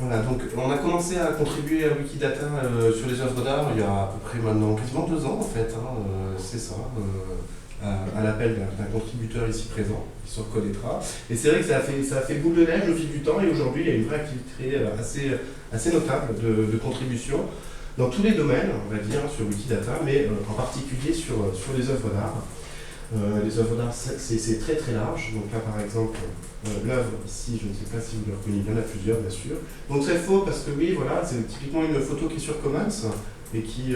Voilà, donc on a commencé à contribuer à Wikidata sur les œuvres d'art il y a à peu près maintenant quasiment 2 ans en fait, hein, c'est ça, à l'appel d'un contributeur ici présent, qui se reconnaîtra. Et c'est vrai que ça a fait boule de neige au fil du temps et aujourd'hui il y a une vraie activité assez notable de contribution dans tous les domaines, on va dire, sur Wikidata, mais en particulier sur les œuvres d'art. Les œuvres d'art, c'est très très large. Donc là, par exemple, l'œuvre ici, je ne sais pas si vous le reconnaissez, il y en a plusieurs, bien sûr. Donc très faux, parce que oui, voilà, c'est typiquement une photo qui est sur Commons et qui,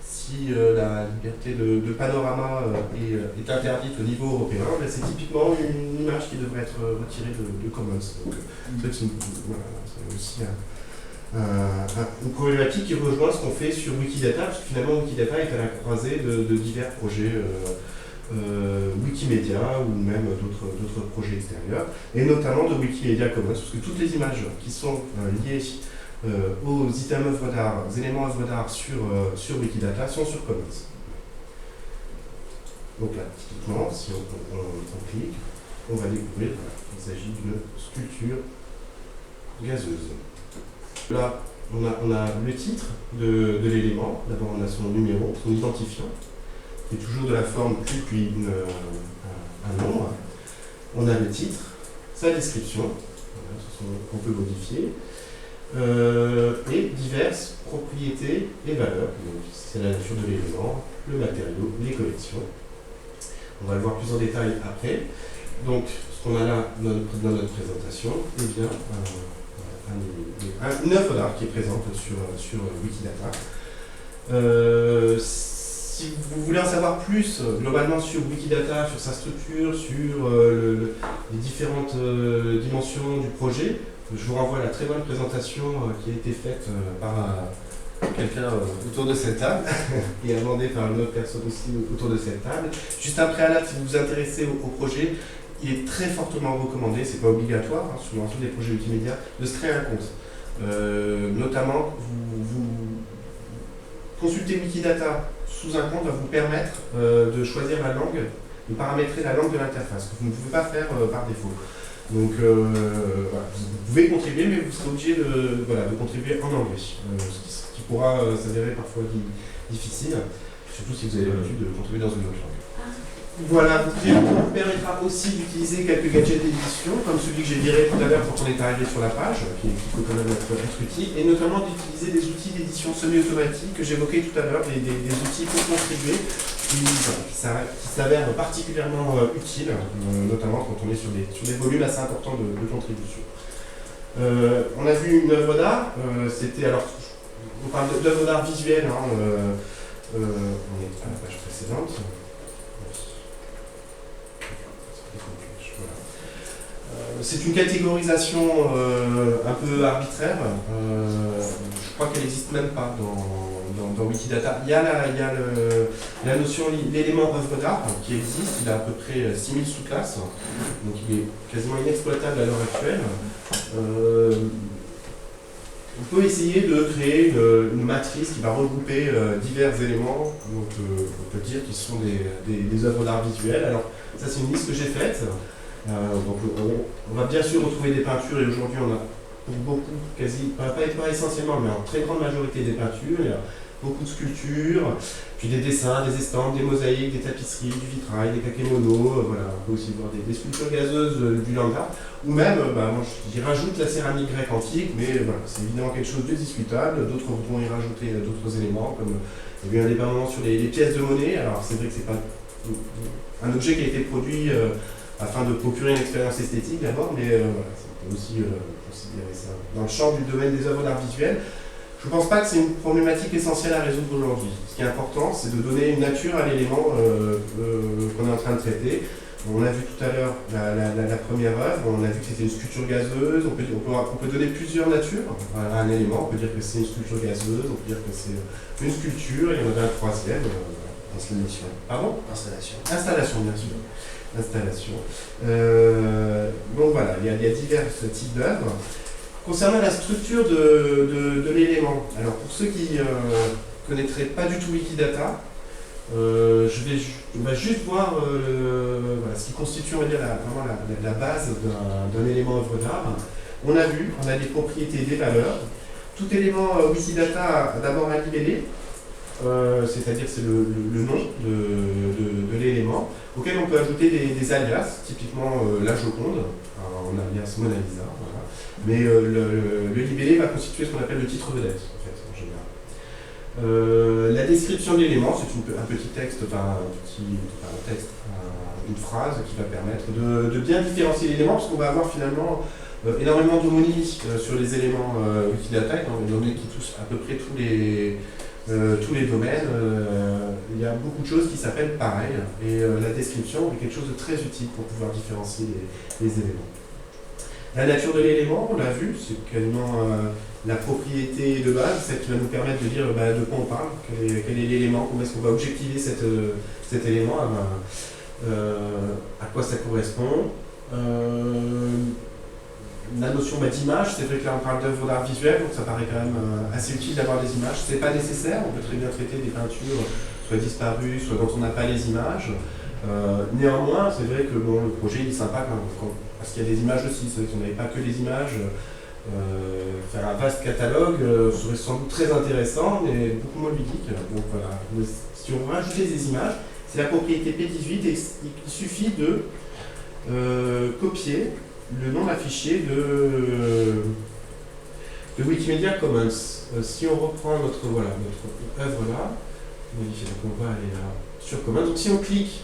si la liberté de panorama est interdite au niveau européen, ben, c'est typiquement une image qui devrait être retirée de Commons. Donc c'est aussi une problématique qui rejoint ce qu'on fait sur Wikidata, parce que finalement Wikidata est à la croisée de divers projets Wikimedia ou même d'autres projets extérieurs, et notamment de Wikimedia Commons, parce que toutes les images qui sont liées aux items œuvres d'art, aux éléments œuvres d'art sur Wikidata sont sur Commons. Donc là, typiquement, si on clique, on va découvrir qu'il s'agit d'une sculpture gazeuse. Là, on a le titre de l'élément. D'abord, on a son numéro, son identifiant, qui est toujours de la forme Q puis un nombre. On a le titre, sa description, qu'on peut modifier, et diverses propriétés et valeurs. C'est la nature de l'élément, le matériau, les collections. On va le voir plus en détail après. Donc, ce qu'on a là dans notre présentation, eh bien, une œuvre d'art qui est présente sur Wikidata. Si vous voulez en savoir plus globalement sur Wikidata, sur sa structure, sur les différentes dimensions du projet, je vous renvoie à la très bonne présentation qui a été faite par quelqu'un autour de cette table et amendée par une autre personne aussi autour de cette table. Juste un préalable, si vous vous intéressez au projet, il est très fortement recommandé, c'est pas obligatoire, hein, sur l'ensemble des projets Wikimedia, de se créer un compte. Notamment, vous consulter Wikidata sous un compte va vous permettre de choisir la langue, de paramétrer la langue de l'interface, que vous ne pouvez pas faire par défaut. Donc, voilà, vous pouvez contribuer, mais vous serez obligé de contribuer en anglais, ce qui pourra s'avérer parfois difficile, surtout si vous avez l'habitude de contribuer dans une autre langue. Voilà, vous permettra aussi d'utiliser quelques gadgets d'édition, comme celui que j'ai viré tout à l'heure quand on est arrivé sur la page, qui peut quand même être utile, et notamment d'utiliser des outils d'édition semi-automatique que j'évoquais tout à l'heure, des outils pour contribuer, qui s'avèrent particulièrement utiles, notamment quand on est sur des volumes assez importants de contribution. On a vu une œuvre d'art, on parle d'œuvre d'art visuelle, hein, on est à la page précédente. C'est une catégorisation un peu arbitraire. Je crois qu'elle n'existe même pas dans Wikidata. Il y a la notion, l'élément œuvre d'art qui existe. Il a à peu près 6000 sous-classes. Donc il est quasiment inexploitable à l'heure actuelle. On peut essayer de créer une matrice qui va regrouper divers éléments. Donc on peut dire qu'ils sont des œuvres d'art visuelles. Alors ça, c'est une liste que j'ai faite. Donc on va bien sûr retrouver des peintures, et aujourd'hui on a pour beaucoup, pas essentiellement, mais en très grande majorité des peintures. Il y a beaucoup de sculptures, puis des dessins, des estampes, des mosaïques, des tapisseries, du vitrail, des kakémonos, voilà, on peut aussi voir des sculptures gazeuses du land art, ou même, moi j'y rajoute la céramique grecque antique, mais voilà, c'est évidemment quelque chose de discutable. D'autres vont y rajouter d'autres éléments, comme indépendamment sur les pièces de monnaie. Alors c'est vrai que c'est pas un objet qui a été produit afin de procurer une expérience esthétique d'abord, mais voilà, on peut aussi considérer ça dans le champ du domaine des œuvres d'art visuel. Je ne pense pas que c'est une problématique essentielle à résoudre aujourd'hui. Ce qui est important, c'est de donner une nature à l'élément qu'on est en train de traiter. On a vu tout à l'heure la première œuvre, on a vu que c'était une sculpture gazeuse. On peut donner plusieurs natures à un élément. On peut dire que c'est une sculpture gazeuse, on peut dire que c'est une sculpture, et il y en a un troisième. Installation. Pardon ? Installation. Installation, bien sûr. Installation. Donc voilà, il y a divers types d'œuvres. Concernant la structure de l'élément, alors pour ceux qui ne connaîtraient pas du tout Wikidata, on va juste voir ce qui constitue, on va dire, vraiment la base d'un élément œuvre d'art. On a vu, on a des propriétés, des valeurs. Tout élément Wikidata a d'abord un libellé, c'est-à-dire c'est le nom de l'élément, auquel on peut ajouter des alias, typiquement la Joconde, en alias Mona Lisa, voilà. Mais le libellé va constituer ce qu'on appelle le titre vedette, en fait, en général. La description de l'élément, c'est un petit texte, une phrase qui va permettre de bien différencier l'élément, parce qu'on va avoir finalement énormément d'homonymies sur les éléments Wikidata, étant donné qu'ils touchent à peu près tous les domaines. Il y a beaucoup de choses qui s'appellent pareil, et la description est quelque chose de très utile pour pouvoir différencier les éléments. La nature de l'élément, on l'a vu, c'est quasiment la propriété de base, celle qui va nous permettre de dire de quoi on parle, quel est l'élément, comment est-ce qu'on va objectiver cet élément, à quoi ça correspond. La notion d'image, c'est vrai que là on parle d'œuvres d'art visuel, donc ça paraît quand même assez utile d'avoir des images. C'est pas nécessaire, on peut très bien traiter des peintures soit disparues, soit dont on n'a pas les images. Néanmoins, c'est vrai que le projet il est sympa parce qu'il y a des images aussi. C'est vrai qu'on n'avait pas que les images. Faire un vaste catalogue serait sans doute très intéressant, mais beaucoup moins ludique. Donc voilà, si on rajoute des images, c'est la propriété P18 et il suffit de copier le nom d'un fichier de Wikimedia Commons. Si on reprend notre œuvre là, donc on va aller là sur Commons. Donc si on clique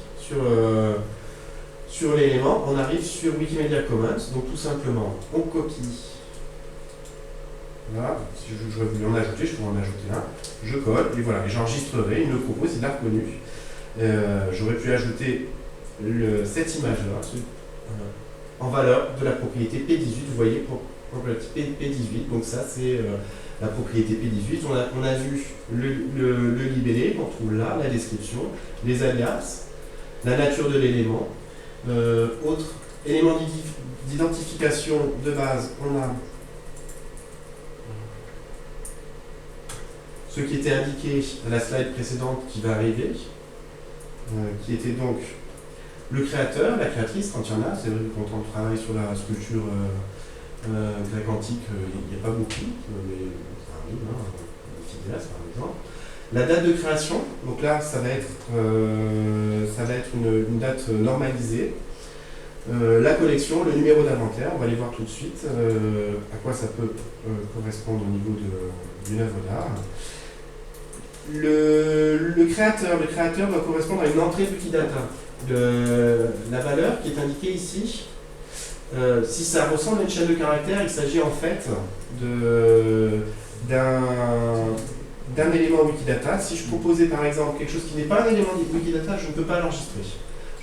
sur l'élément, on arrive sur Wikimedia Commons. Donc tout simplement, on copie. Voilà, si je voulais en ajouter, je pourrais en ajouter un. Je colle et voilà, et j'enregistrerai, il me le propose, il l'a reconnu. J'aurais pu ajouter cette image-là en valeur de la propriété P18. Vous voyez, P18, donc ça c'est la propriété P18. On a vu le libellé qu'on trouve là, la description, les alias, la nature de l'élément. Autre élément d'identification de base, on a ce qui était indiqué à la slide précédente qui va arriver, qui était donc le créateur, la créatrice, quand il y en a. C'est vrai que quand on travaille sur la sculpture grecque antique, il n'y a pas beaucoup, mais ça arrive, Phidias par exemple. La date de création, donc là ça va être une date normalisée. La collection, le numéro d'inventaire, on va les voir tout de suite, à quoi ça peut correspondre au niveau d'une œuvre d'art. Le créateur doit correspondre à une entrée Wikidata. La valeur qui est indiquée ici, si ça ressemble à une chaîne de caractères, il s'agit en fait d'un élément Wikidata. Si je proposais par exemple quelque chose qui n'est pas un élément Wikidata, je ne peux pas l'enregistrer.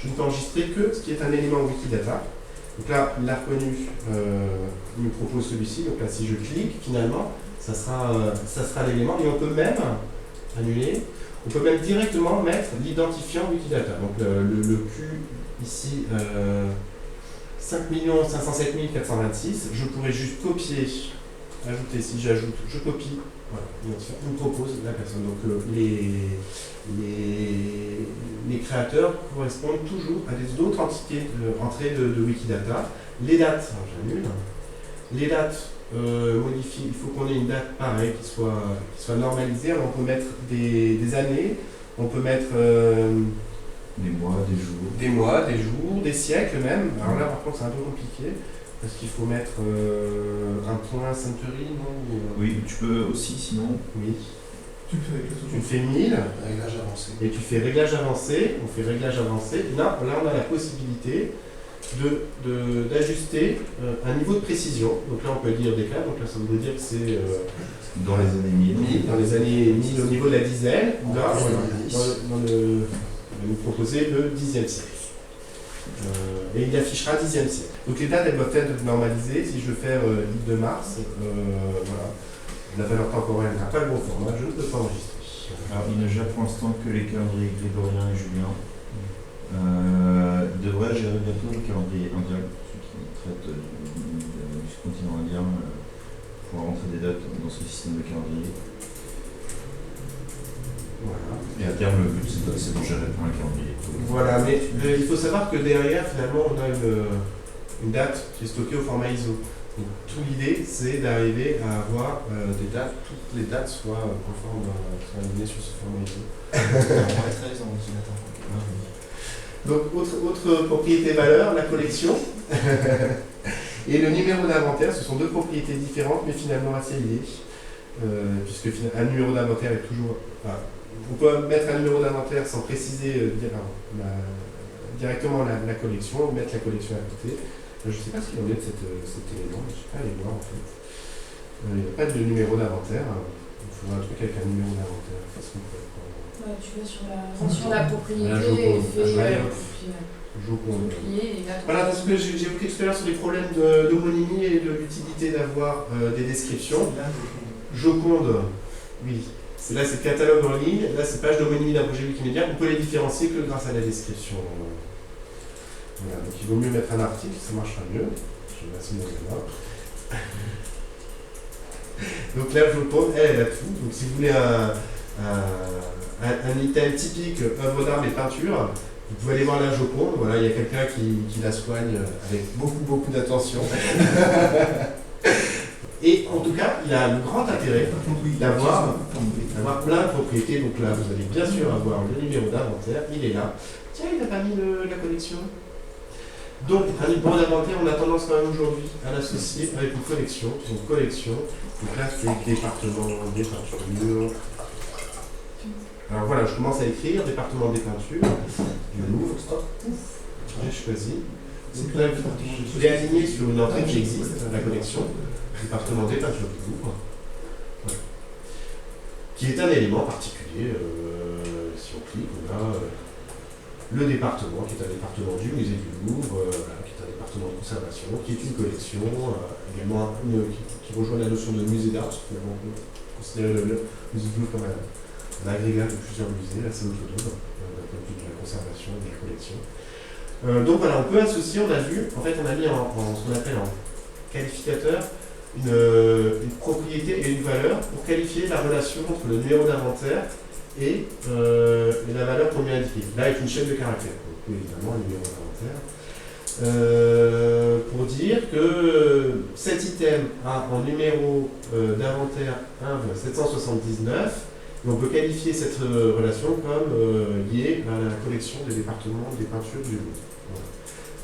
Je ne peux enregistrer que ce qui est un élément Wikidata. Donc là, il l'a reconnu, il me propose celui-ci. Donc là, si je clique, finalement, ça sera l'élément. Et on peut même annuler. On peut même directement mettre l'identifiant Wikidata. Donc le Q ici, 5 507 426. Je pourrais juste copier, ajouter. Si j'ajoute, je copie. Voilà, il me propose la personne. Donc les créateurs correspondent toujours à d'autres entités entrées de Wikidata. Les dates, j'annule. Les dates modifient, il faut qu'on ait une date pareille qui soit normalisée. Alors on peut mettre des années, on peut mettre des mois, des jours, des siècles même. Alors là par contre c'est un peu compliqué. Parce qu'il faut mettre un point century, non? Oui, tu peux aussi, sinon. Oui. Tu le fais avec le Tu fais 1000. réglage avancé. Et tu fais réglage avancé. On fait réglage avancé. Là on a la possibilité d'ajuster un niveau de précision. Donc là, on peut dire des cas. Donc là, ça voudrait dire que c'est dans les années 1000. Dans les années 1000 au niveau de la dizaine. Là, on va nous proposer le 10e siècle. Et il affichera 10e siècle. Donc les dates elles doivent être normalisées. Si je veux faire l'île de Mars, voilà. La valeur temporelle n'a pas le bon format, je ne peux pas enregistrer. Alors il ne gère pour l'instant que les calendriers grégoriens et juliens. Devrait gérer bientôt le calendrier indien, ceux qui traitent du continent indien, pour rentrer des dates dans ce système de calendrier. Voilà. Et à terme, le but c'est de gérer plein le calendrier. Voilà, mais il faut savoir que derrière, finalement, on a une date qui est stockée au format ISO. Donc, toute l'idée, c'est d'arriver à avoir des dates, toutes les dates soient conformes, soient alignées sur ce format ISO. Donc, autre propriété valeur, la collection. Et le numéro d'inventaire, ce sont deux propriétés différentes, mais finalement assez liées. Puisque un numéro d'inventaire est toujours... on peut mettre un numéro d'inventaire sans préciser directement la collection, mettre la collection à côté. Je ne sais pas ce qu'il en est de cet élément, je ne sais pas aller voir en fait. Il n'y a pas de numéro d'inventaire. Il faudra un truc avec un numéro d'inventaire. Ouais, tu vas sur la propriété et fais voilà, parce que j'ai évoqué tout à l'heure sur les problèmes d'homonymie et de l'utilité d'avoir des descriptions. Joconde, oui. Là, c'est le catalogue en ligne. Là, c'est page d'homonymie d'un projet Wikimedia. On peut les différencier que grâce à la description. Voilà, donc il vaut mieux mettre un article, ça marchera mieux. Je vais essayer de là. Donc là, Joconde, elle a tout. Donc si vous voulez un item typique, œuvre d'art et peinture, vous pouvez aller voir la Joconde. Voilà, il y a quelqu'un qui la soigne avec beaucoup d'attention. Et en tout cas, il a le grand intérêt d'avoir plein de propriétés. Donc là, vous allez bien sûr avoir le numéro d'inventaire, il est là. Tiens, il n'a pas mis la collection. Donc, un numéro d'inventaire, on a tendance quand même aujourd'hui à l'associer avec une collection. Donc, collection, donc là, c'est département des peintures. Alors voilà, je commence à écrire département des peintures. Je l'ouvre, stop, j'ai choisi. Donc là, je l'ai aligné sur une entrée qui existe, la collection. Département des peintures du Louvre, voilà. Qui est un élément particulier. Si on clique, on a le département, qui est un département du musée du Louvre, qui est un département de conservation, qui est une collection, également qui rejoint la notion de musée d'art, parce qu'on peut considérer le musée du Louvre comme un agrégat de plusieurs musées, assez autonome, d'un point de vue de la conservation et de la collection. Donc voilà, on peut associer, on a vu, en fait on a mis en ce qu'on appelle en qualificateur une propriété et une valeur pour qualifier la relation entre le numéro d'inventaire et la valeur qu'on lui a indiquée. Là, avec une chaîne de caractères, donc évidemment le numéro d'inventaire, pour dire que cet item a en numéro d'inventaire 1,779, et on peut qualifier cette relation comme liée à la collection des départements des peintures du Louvre. Voilà.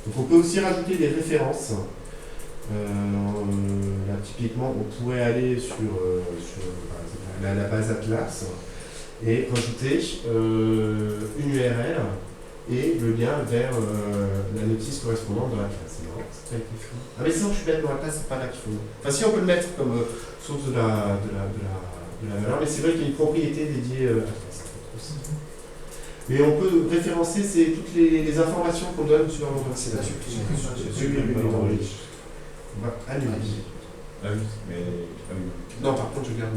Donc on peut aussi rajouter des références. Là, typiquement, on pourrait aller sur la base Atlas et rajouter une URL et le lien vers la notice correspondante dans Atlas. C'est marrant, c'est pas été fait. Ah mais sinon, je suis bête, dans Atlas, c'est pas là qu'il faut. Enfin, si on peut le mettre comme source de la valeur, mais c'est vrai qu'il y a une propriété dédiée à Atlas. Mais on peut référencer toutes les informations qu'on donne sur notre site. On va annuler. Ah oui, mais... Non, par contre, je garde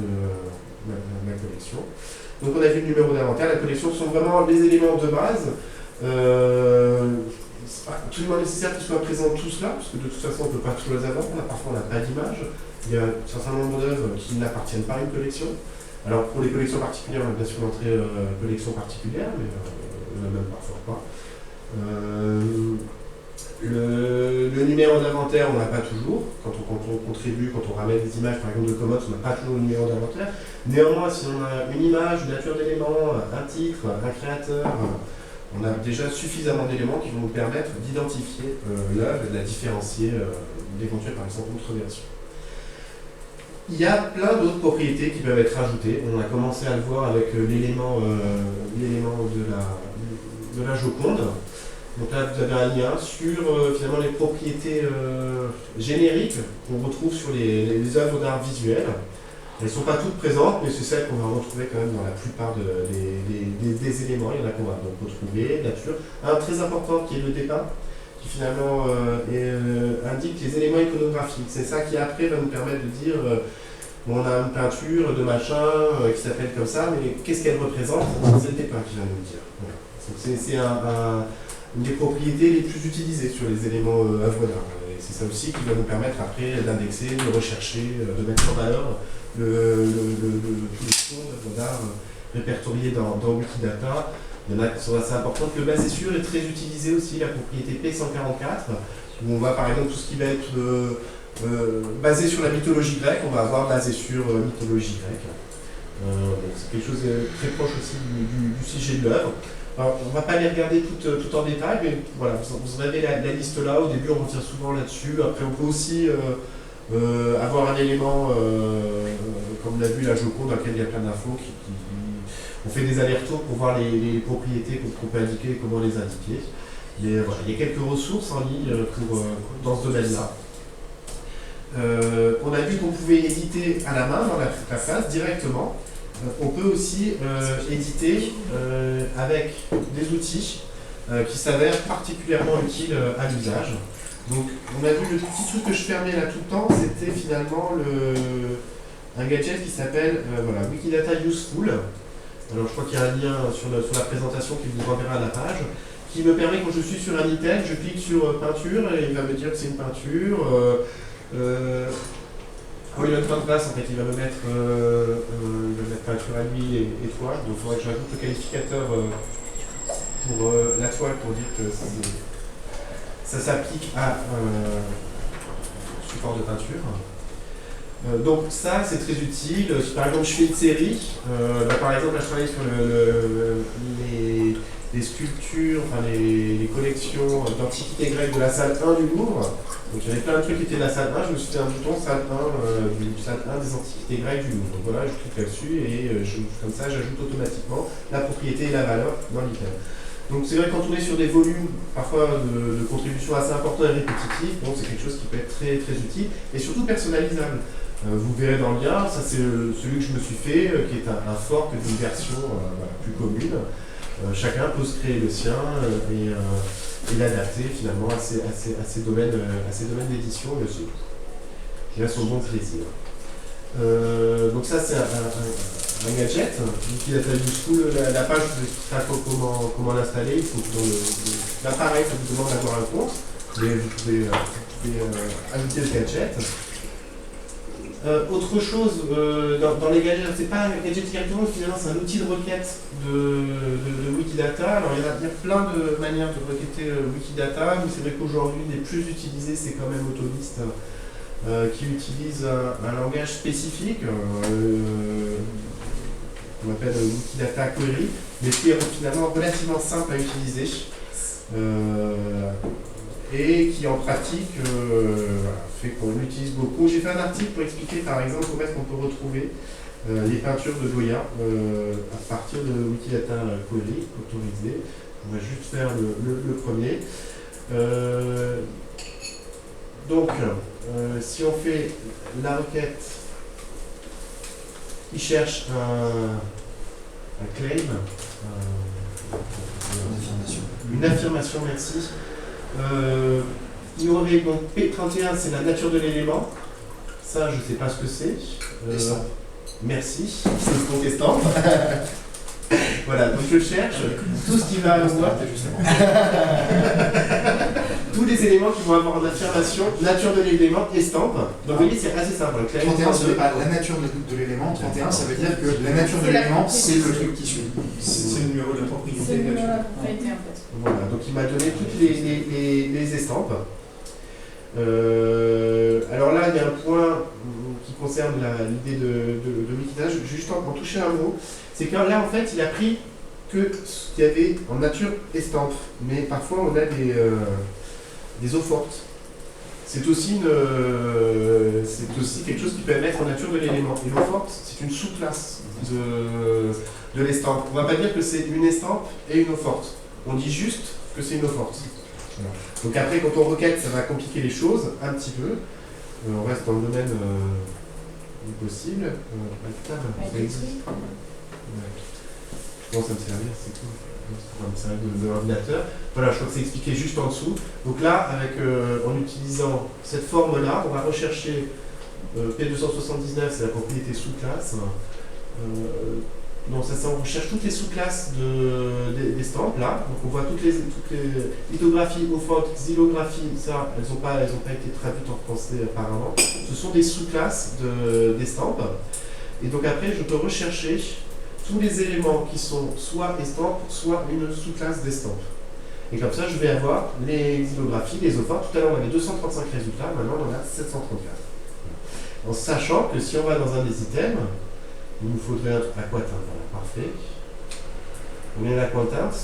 ma collection. Donc, on a vu le numéro d'inventaire. La collection sont vraiment les éléments de base. C'est pas absolument nécessaire qu'ils soient présents tous là, parce que de toute façon, on ne peut pas tous les avoir. Parfois, on n'a pas d'image. Il y a un certain nombre d'œuvres qui n'appartiennent pas à une collection. Alors, pour les collections particulières, on a bien sûr l'entrée collection particulière, mais on n'a même parfois pas. Le numéro d'inventaire, on n'a pas toujours. Quand on contribue, quand on ramène des images, par exemple de Commons, on n'a pas toujours le numéro d'inventaire. Néanmoins, si on a une image, une nature d'éléments, un titre, un créateur, on a déjà suffisamment d'éléments qui vont nous permettre d'identifier l'œuvre et de la différencier d'éventuelles, par exemple, autres versions. Il y a plein d'autres propriétés qui peuvent être ajoutées. On a commencé à le voir avec l'élément de la Joconde. Donc là, vous avez un lien sur finalement les propriétés génériques qu'on retrouve sur les œuvres d'art visuel. Elles ne sont pas toutes présentes, mais c'est celles qu'on va retrouver quand même dans la plupart des éléments. Il y en a qu'on va donc retrouver, nature. Un très important qui est le dépeint, qui finalement indique les éléments iconographiques. C'est ça qui après va nous permettre de dire on a une peinture de machin qui s'appelle comme ça, mais qu'est-ce qu'elle représente? C'est le dépeint qui va nous le dire. Voilà. Donc c'est une des propriétés les plus utilisées sur les éléments œuvres d'art. Et c'est ça aussi qui va nous permettre après d'indexer, de rechercher, de mettre en valeur tous les fonds d'œuvres d'art répertoriés dans Wikidata. Il y en a qui sont assez importantes. Le basé sûr est très utilisé aussi, la propriété P144, où on voit par exemple tout ce qui va être basé sur la mythologie grecque, on va avoir basé sur mythologie grecque. Donc c'est quelque chose de très proche aussi du sujet de l'œuvre. Alors, on ne va pas les regarder tout en détail, mais voilà, vous avez la liste là. Au début, on revient souvent là-dessus. Après, on peut aussi avoir un élément, comme on l'a vu la Joconde, dans lequel il y a plein d'infos. On fait des allers-retours pour voir les propriétés qu'on peut indiquer et comment les indiquer. Mais voilà, il y a quelques ressources en ligne dans ce domaine-là. On a vu qu'on pouvait éditer à la main dans la phase directement. On peut aussi éditer avec des outils qui s'avèrent particulièrement utiles à l'usage. Donc on a vu le petit truc que je fermais là tout le temps, c'était finalement un gadget qui s'appelle Wikidata Useful. Alors je crois qu'il y a un lien sur la présentation qui vous renverra à la page, qui me permet, quand je suis sur un item, je clique sur peinture et il va me dire que c'est une peinture. Quand il a une fin de place, en fait, il va me mettre peinture à l'huile et toile. Donc il faudrait que j'ajoute le qualificateur pour la toile pour dire que ça s'applique à support de peinture. Donc ça, c'est très utile. Si par exemple je fais une série, par exemple là je travaille sur les sculptures, enfin les collections d'antiquités grecques de la salle 1 du Louvre. Donc j'avais plein de trucs qui étaient de la salle 1, je me suis fait un bouton salle 1 du salle 1 des antiquités grecques du Louvre. Donc voilà, je clique là-dessus et comme ça j'ajoute automatiquement la propriété et la valeur dans l'item. Donc c'est vrai que quand on est sur des volumes parfois de contributions assez importants et répétitifs, bon, c'est quelque chose qui peut être très, très utile et surtout personnalisable. Vous verrez dans le lien, ça c'est celui que je me suis fait, qui est un fork d'une version plus commune. Chacun peut se créer le sien et l'adapter finalement à ces domaines d'édition et aussi à son bon plaisir. Donc ça c'est un gadget, Wikidata Useful. La page vous expliquera comment l'installer. Il faut que dans l'appareil ça vous demande d'avoir un compte, mais vous pouvez ajouter le gadget. Autre chose, dans les gadgets, c'est pas un gadget directement, finalement c'est un outil de requête de Wikidata. Alors il y a plein de manières de requêter Wikidata, mais c'est vrai qu'aujourd'hui les plus utilisés c'est quand même Autolist, qui utilise un langage spécifique qu'on appelle Wikidata Query, mais qui est finalement relativement simple à utiliser. Et qui en pratique fait qu'on l'utilise beaucoup. J'ai fait un article pour expliquer par exemple comment est-ce qu'on peut retrouver les peintures de Goya à partir de Wikidata Query autorisé. On va juste faire le premier. Donc, si on fait la requête, il cherche un claim, une affirmation, merci. Il y aurait donc P31, c'est la nature de l'élément. Ça, je ne sais pas ce que c'est. Merci, c'est le compte estampe. Voilà, donc je cherche tout ce qui va avoir. Tous les éléments qui vont avoir l'affirmation, nature de l'élément, estampe. Donc vous voyez, c'est assez simple. 31, ça veut pas la nature de l'élément. 31, ça veut dire que la nature de l'élément, c'est le truc qui suit. C'est le numéro de la propriété. C'est le numéro de la propriété en fait. Voilà, donc il m'a donné toutes les estampes. Alors là, il y a un point qui concerne l'idée de Wikidata. Je vais juste en toucher un mot. C'est que là, en fait, il a pris que ce qu'il y avait en nature estampe. Mais parfois, on a des eaux fortes. C'est aussi quelque chose qui peut mettre en nature de l'élément. Et l'eau forte, c'est une sous-classe de l'estampe. On ne va pas dire que c'est une estampe et une eau forte. On dit juste que c'est une eau forte. Voilà. Donc après, quand on requête, ça va compliquer les choses un petit peu. On reste dans le domaine du possible. Ça commence à me servir, c'est cool. Ça me servir de l'ordinateur. Voilà, je crois que c'est expliqué juste en dessous. Donc là, en utilisant cette forme-là, on va rechercher P279, c'est la propriété sous-classe. Non, ça, on recherche toutes les sous-classes d'estampes là. Donc on voit toutes les lithographies, eau-forte, xylographie, ça, elles n'ont pas été traduites en français apparemment. Ce sont des sous-classes d'estampes. Et donc après, je peux rechercher tous les éléments qui sont soit estampes, soit une sous-classe d'estampes. Et comme ça, je vais avoir les xylographies, les OFAR. Tout à l'heure, on avait 235 résultats, maintenant on en a 734. En sachant que si on va dans un des items, il nous faudrait un aquatinte, voilà, parfait. On vient à l'aquatinte,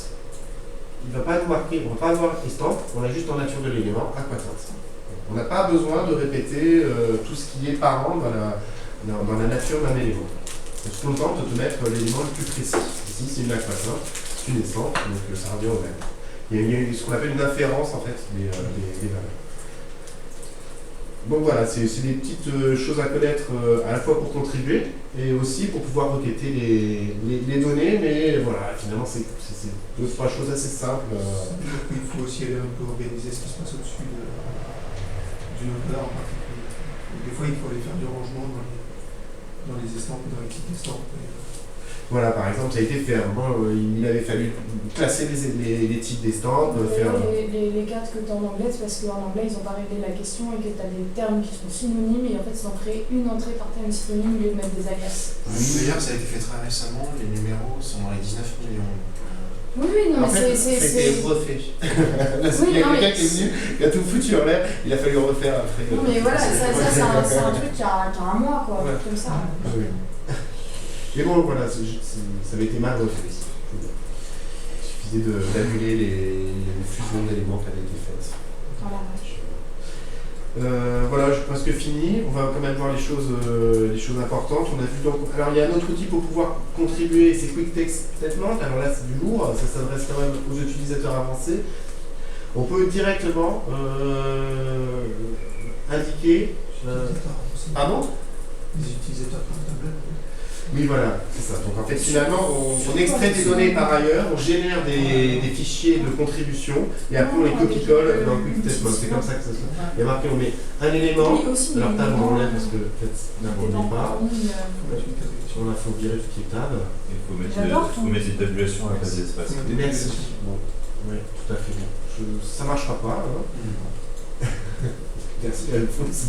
il ne va pas nous marquer, on ne va pas avoir estampe, on a juste en nature de l'élément aquatinte. On n'a pas besoin de répéter tout ce qui est parent dans la nature d'un élément. On se contente de te mettre l'élément le plus précis. Ici, c'est une aquatinte, c'est une estampe, donc ça revient au même. Il y a ce qu'on appelle une inférence en fait des valeurs. Donc voilà, c'est des petites choses à connaître à la fois pour contribuer et aussi pour pouvoir requêter les données, mais voilà, finalement c'est 2-3 choses assez simples. Il faut aussi aller un peu organiser ce qui se passe au-dessus d'une odeur en particulier. Des fois, il faut aller faire du rangement dans les estampes, dans les petites estampes. Voilà, par exemple, ça a été fait. Il avait fallu classer les types d'estampes. Les cartes que tu as en anglais, c'est parce qu'en anglais, ils n'ont pas réglé la question et que tu as des termes qui sont synonymes et en fait, ils ont créé une entrée par terme synonyme au lieu de mettre des alias. Oui, d'ailleurs, ça a été fait très récemment. Les numéros sont dans les 19 millions. Oui, non, en mais fait, c'est. C'était refait. Là, Oui, il y a non, quelqu'un mais- qui est venu, il a tout foutu en l'air, il a fallu refaire après. Non, mais voilà, ça c'est un truc qui a un mois, quoi, Ouais. comme ça. Oui. Mais bon, voilà, ça avait été mal refait. Il suffisait d'annuler les fusions d'éléments qui avaient été faites. Oh la vache. Voilà, j'ai presque fini. On va quand même voir les choses importantes. On a vu donc. Alors, il y a un autre outil pour pouvoir contribuer, c'est Quick Text Statement. Alors là, c'est du lourd, ça s'adresse quand même aux utilisateurs avancés. On peut directement indiquer. Pardon ? Les utilisateurs par tablette. Oui, voilà, c'est ça. Donc en fait, finalement, on extrait des données par ailleurs, on génère des fichiers de contribution et après on les copie-colle dans Quick Statement. C'est comme ça que ça se fait. Il y a marqué, on met un élément. Oui, aussi, Alors, mais tab, on bon, enlève parce que peut-être n'abonne pas. Sur On a faut virer tout qui est tab. Il faut J'adore ton- mettre une tabulation à la place d'espace. Merci. Bon, oui, tout à fait bon. Ça marchera pas. Hein. Merci Alphonse.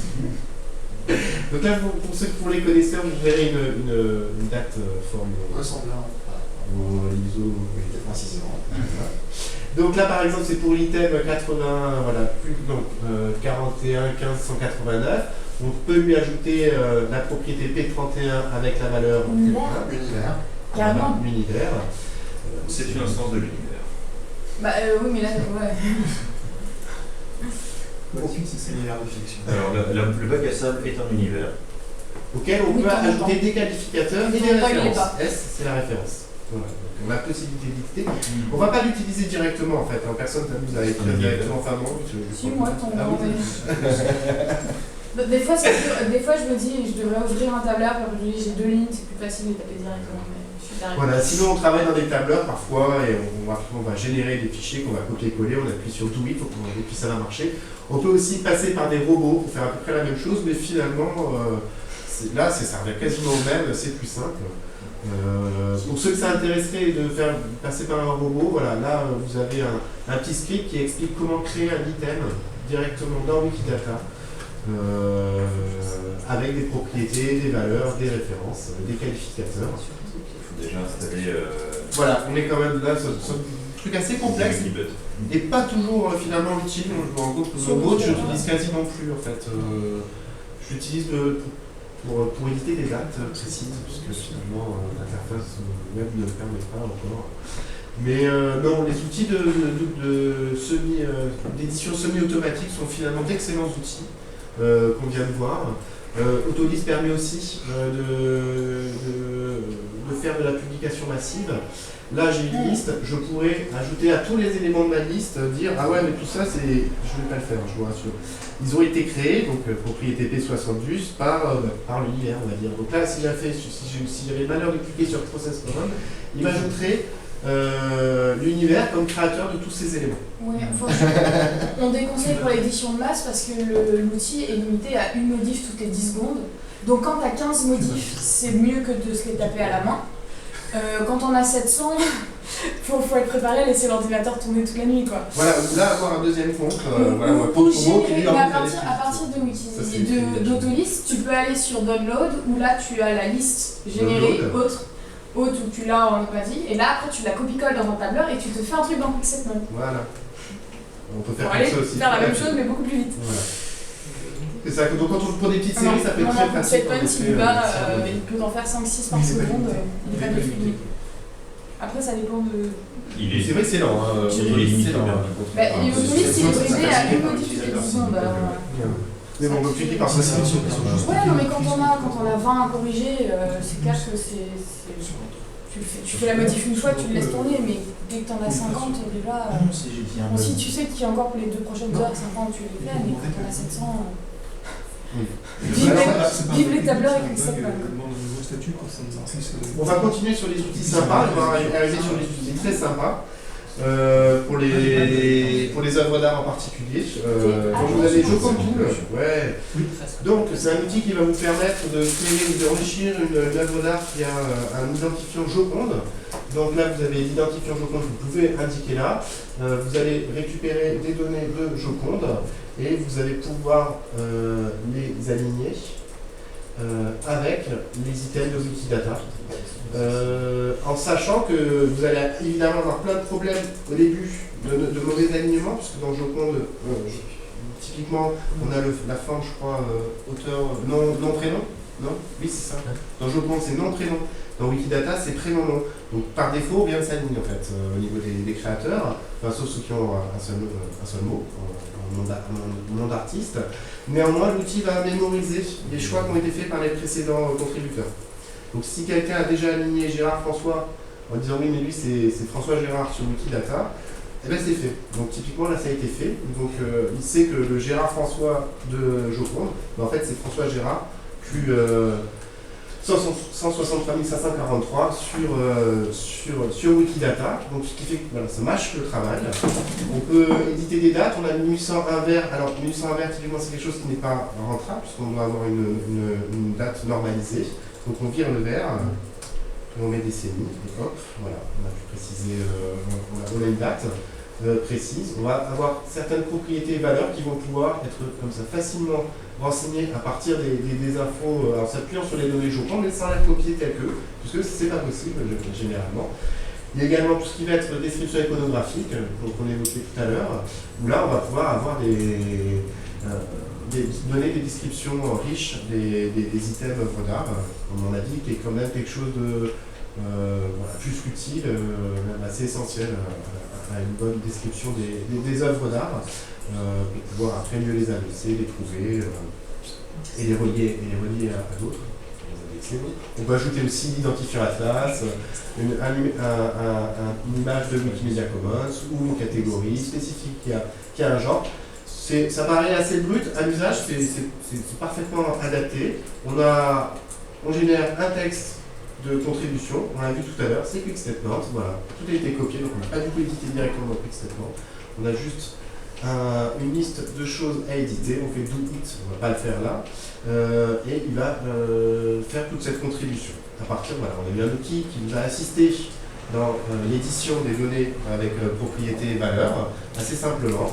Donc là, pour les connaisseurs, vous verrez une date forme ressemblant. au ISO. Peut-être précisément. Donc là, par exemple, c'est pour l'item 80, voilà, 41 15 189. On peut lui ajouter la propriété P31 avec la valeur Univers. Univers. Carrément. Voilà, l'univers. C'est une instance de l'univers. Bah oui, mais là, ouais. C'est l'univers de fiction. Alors, le bac à sable est un univers. Auquel on Oui, peut de temps en ajouter temps. des qualificateurs et Il des faut pas les références. pas. S, c'est la référence. Voilà. Donc, on a la possibilité d'éditer. On ne va pas l'utiliser directement en fait. Hein. Personne ne s'amuse à écrire directement. Enfin, bon, Si, moi, ton Ah, nom, oui. mais- Des fois, je me dis, je devrais ouvrir un tableur, puis après, je me dis, j'ai 2 lignes, c'est plus facile de taper directement. Mais je suis derrière. Voilà, sinon on travaille dans des tableurs parfois et on va générer des fichiers qu'on va copier-coller, on appuie sur Do It et puis ça va marcher. On peut aussi passer par des robots pour faire à peu près la même chose, mais finalement, là, ça revient quasiment au même, c'est plus simple. Pour ceux que ça intéresserait de faire passer par un robot, voilà, là vous avez un petit script qui explique comment créer un item directement dans Wikidata. Avec des propriétés, des valeurs, des références, des qualificateurs. Il faut déjà installer Voilà, on est quand même là sur un truc assez complexe Wikibot. et pas toujours finalement utile. Je me rends compte que le robot, je l'utilise quasiment plus en fait. Je l'utilise pour éditer des dates précises, puisque finalement l'interface web ne le permet pas encore. Mais non, les outils d'édition semi-automatique sont finalement d'excellents outils qu'on vient de voir. Autolist permet aussi de faire de la publication massive. Là, j'ai une liste, je pourrais ajouter à tous les éléments de ma liste, dire ah ouais, mais tout ça, je ne vais pas le faire, je vous rassure. Ils ont été créés, donc propriété P70, par l'univers, on va dire. Donc là, si j'avais le malheur de cliquer sur Process Command, il m'ajouterait l'univers comme créateur de tous ces éléments. Ouais, enfin, on déconseille pour l'édition de masse parce que l'outil est limité à une modif toutes les 10 secondes. Donc quand tu as 15 modifs, c'est mieux que de se les taper à la main. Quand on a 700, faut être préparé à laisser l'ordinateur tourner toute la nuit, quoi. Voilà, ou là, avoir un deuxième compte, voilà, un Ou compte promo qui générer, lui mais à envoie partir Ça, c'est- d'Autolist, tu peux aller sur Download où là tu as la liste générée Download. haute où tu l'as en vas-y, et là après tu la copie-colles dans un tableur et tu te fais un truc dans Quick Statement. Voilà. On peut Pour faire aller comme ça aussi. faire la même chose mais beaucoup plus vite. Voilà. C'est ça, donc quand on pour des petites Ah non, séries, ça peut être très facile. Checkpoint, il peut en faire 5-6 par seconde, il n'est pas de fluide. Après, ça dépend de. C'est vrai que c'est lent. Il est limité, lent. Niveau limite, il est brisé à une modif toutes les 10 secondes. Mais bon, comme tu dis, par facilité. Ouais, non, mais quand on a 20 à corriger, c'est clair que tu fais la modif une fois, tu le laisses tourner, mais dès que t'en as 50, déjà. Si tu sais qu'il y a encore pour les 2 prochaines heures, 50, tu les fais, mais quand t'en as 700. Vive les tableurs et que ça. On va continuer sur les outils sympas, on va arriver sur les outils très sympas. Pour les œuvres d'art en particulier. Donc vous avez Joconde Tool. Ouais. Donc c'est un outil qui va vous permettre de créer, d'enrichir une œuvre d'art qui a un identifiant Joconde. Donc là vous avez l'identifiant Joconde, vous pouvez indiquer là. Vous allez récupérer des données de Joconde et vous allez pouvoir les aligner avec les items de Wikidata. En sachant que vous allez évidemment avoir plein de problèmes au début de mauvais alignement, puisque dans Joconde, typiquement, on a la fin, je crois, auteur, nom, prénom. Non? Oui, c'est ça. Dans Joconde, c'est nom, prénom. Dans Wikidata, c'est prénom, nom. Donc par défaut, rien ne s'aligne en fait au niveau des créateurs, enfin, sauf ceux qui ont un seul mot, un nom d'artiste. Néanmoins, l'outil va mémoriser les choix qui ont été faits par les précédents contributeurs. Donc si quelqu'un a déjà aligné Gérard François en disant oui mais lui c'est François Gérard sur Wikidata, eh bien c'est fait. Donc typiquement là ça a été fait. Donc il sait que le Gérard François de Joconde, en fait c'est François Gérard, plus 163 543 sur Wikidata. Donc ce qui fait que voilà, ça mâche le travail. On peut éditer des dates, on a 1801 vers. Alors 1801 vers typiquement c'est quelque chose qui n'est pas rentrable puisqu'on doit avoir une date normalisée. Donc on vire le vert, et on met décennies, et hop, voilà, on a pu préciser, on a une date précise. On va avoir certaines propriétés et valeurs qui vont pouvoir être comme ça facilement renseignées à partir des infos, en s'appuyant sur les données Joconde, mais sans la copier telle que, puisque c'est pas possible généralement. Il y a également tout ce qui va être description iconographique, donc on évoquait tout à l'heure, où là on va pouvoir avoir donner des descriptions riches des items œuvres d'art, comme on a dit, qui est quand même quelque chose de plus utile, même assez essentiel à une bonne description des œuvres d'art, pour pouvoir après mieux les adresser, les trouver et les relier à d'autres. On peut ajouter aussi l'identifiant Atlas, une image de Wikimedia Commons ou une catégorie spécifique qui a un genre. Ça paraît assez brut, à l'usage, c'est parfaitement adapté. On génère un texte de contribution, on l'a vu tout à l'heure, c'est Quick Statement, voilà. Tout a été copié, donc on n'a pas du tout édité directement dans Quick Statement. On a juste une liste de choses à éditer, on fait do it, on ne va pas le faire là, et il va faire toute cette contribution. À partir, voilà, on a eu un outil qui nous a assisté dans l'édition des données avec propriété et valeur, assez simplement.